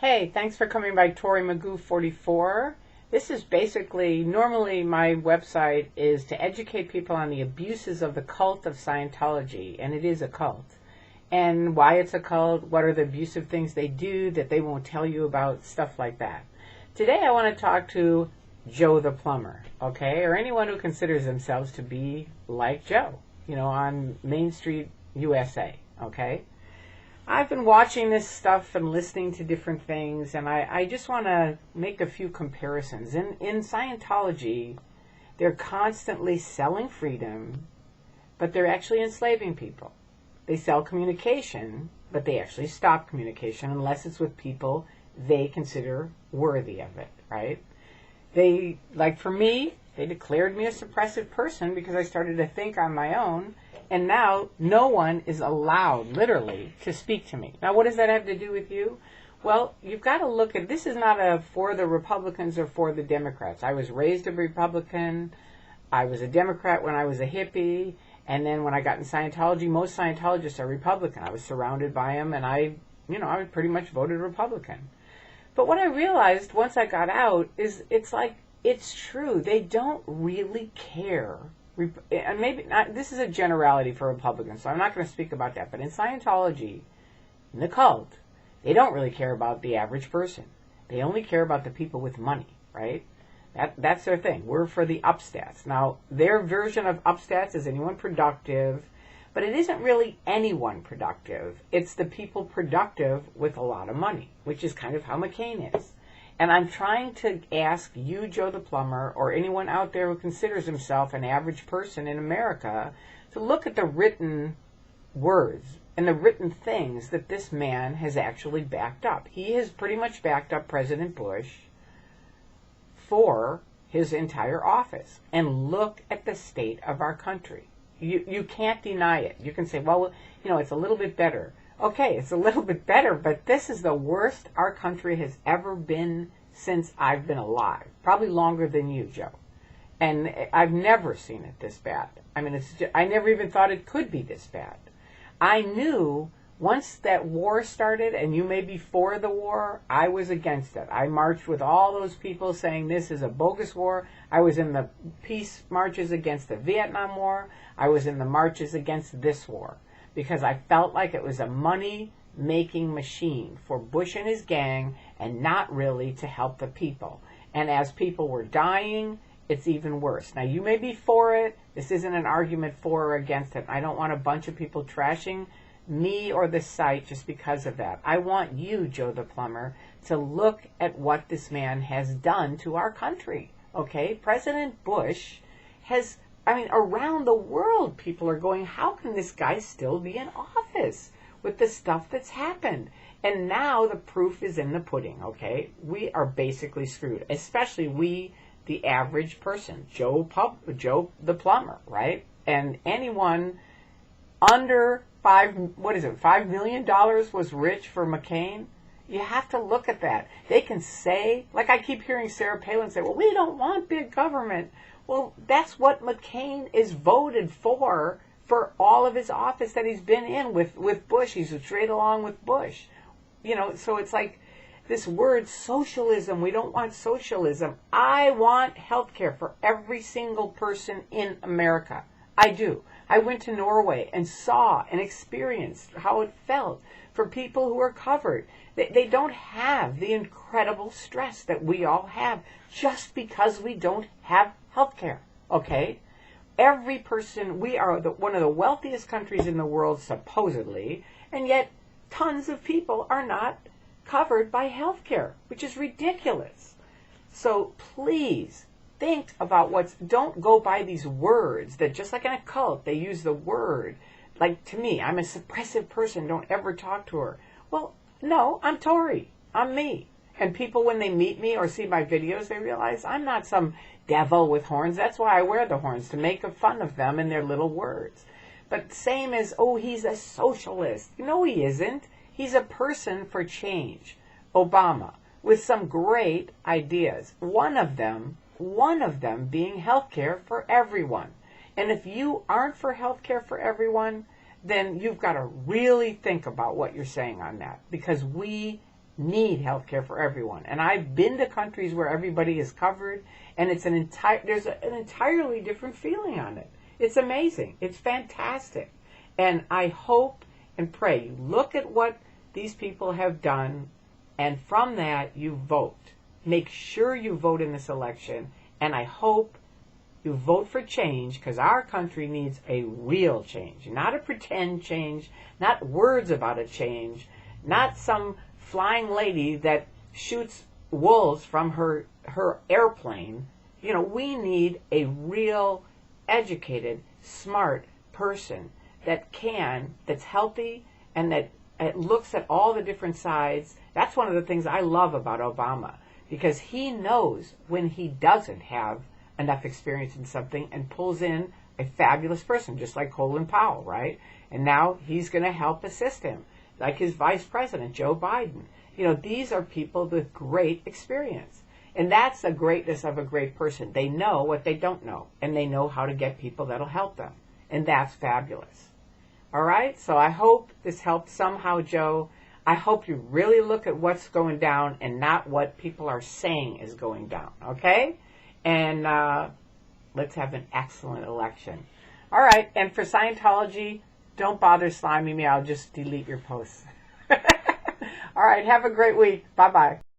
Hey, thanks for coming by Tori Magoo 44. This is basically, normally my website is to educate people on the abuses of the cult of Scientology, and it is a cult. And why it's a cult, what are the abusive things they do that they won't tell you about, stuff like that. Today I want to talk to Joe the Plumber, okay? Or anyone who considers themselves to be like Joe, on Main Street, USA, okay? I've been watching this stuff and listening to different things, and I just want to make a few comparisons. In Scientology, they're constantly selling freedom, but they're actually enslaving people. They sell communication, but they actually stop communication unless it's with people they consider worthy of it, right? They, like for me, they declared me a suppressive person because I started to think on my own. And now no one is allowed, literally, to speak to me. Now, what does that have to do with you? Well, you've got to look at, this is not for the Republicans or for the Democrats. I was raised a Republican. I was a Democrat when I was a hippie. And then when I got in Scientology, most Scientologists are Republican. I was surrounded by them, and I pretty much voted Republican. But what I realized once I got out is it's true. They don't really care. And maybe not, this is a generality for Republicans, so I'm not going to speak about that. But in Scientology, in the cult, they don't really care about the average person. They only care about the people with money, right? That's their thing. We're for the upstats. Now, their version of upstats is anyone productive, but it isn't really anyone productive. It's the people productive with a lot of money, which is kind of how McCain is. And I'm trying to ask you, Joe the Plumber, or anyone out there who considers himself an average person in America, to look at the written words and the written things that this man has actually backed up. He has pretty much backed up President Bush for his entire office. And look at the state of our country. You can't deny it. You can say, well, it's a little bit better. Okay, it's a little bit better, but this is the worst our country has ever been since I've been alive. Probably longer than you, Joe. And I've never seen it this bad. I mean, I never even thought it could be this bad. I knew once that war started, and you may be for the war, I was against it. I marched with all those people saying this is a bogus war. I was in the peace marches against the Vietnam War. I was in the marches against this war, because I felt like it was a money-making machine for Bush and his gang and not really to help the people. And as people were dying, it's even worse. Now, you may be for it. This isn't an argument for or against it. I don't want a bunch of people trashing me or the site just because of that. I want you, Joe the Plumber, to look at what this man has done to our country, okay? President Bush has... around the world, people are going, how can this guy still be in office with the stuff that's happened? And now the proof is in the pudding, okay? We are basically screwed, especially we, the average person, Joe the Plumber, right? And anyone under $5 million was rich for McCain. You have to look at that. They can say, like I keep hearing Sarah Palin say, well, we don't want big government. Well, that's what McCain is voted for all of his office that he's been in with Bush. He's straight along with Bush. So it's like this word socialism. We don't want socialism. I want health care for every single person in America. I do. I went to Norway and saw and experienced how it felt for people who are covered. They don't have the incredible stress that we all have just because we don't have health care, okay? Every person, we are one of the wealthiest countries in the world, supposedly, and yet tons of people are not covered by health care, which is ridiculous. So please think about don't go by these words that, just like in a cult, they use the word. Like, to me, I'm a suppressive person, don't ever talk to her. Well, no, I'm Tori. I'm me. And people, when they meet me or see my videos, they realize I'm not some devil with horns. That's why I wear the horns, to make fun of them and their little words. But same as, oh, he's a socialist. No, he isn't. He's a person for change. Obama, with some great ideas. One of them being health care for everyone. And if you aren't for health care for everyone, then you've got to really think about what you're saying on that. Because we need health care for everyone. And I've been to countries where everybody is covered, and there's an entirely different feeling on it. It's amazing. It's fantastic. And I hope and pray you look at what these people have done, and from that you vote. Make sure you vote in this election, and I hope you vote for change, because our country needs a real change, not a pretend change, not words about a change, not some flying lady that shoots wolves from her airplane. We need a real, educated, smart person that's healthy, and that looks at all the different sides. That's one of the things I love about Obama, because he knows when he doesn't have enough experience in something and pulls in a fabulous person, just like Colin Powell, right? And now he's going to help assist him, like his vice president, Joe Biden. These are people with great experience. And that's the greatness of a great person. They know what they don't know, and they know how to get people that'll help them. And that's fabulous. All right? So I hope this helped somehow, Joe. I hope you really look at what's going down and not what people are saying is going down, okay? And let's have an excellent election. All right, and for Scientology, don't bother sliming me. I'll just delete your posts. All right, have a great week. Bye-bye.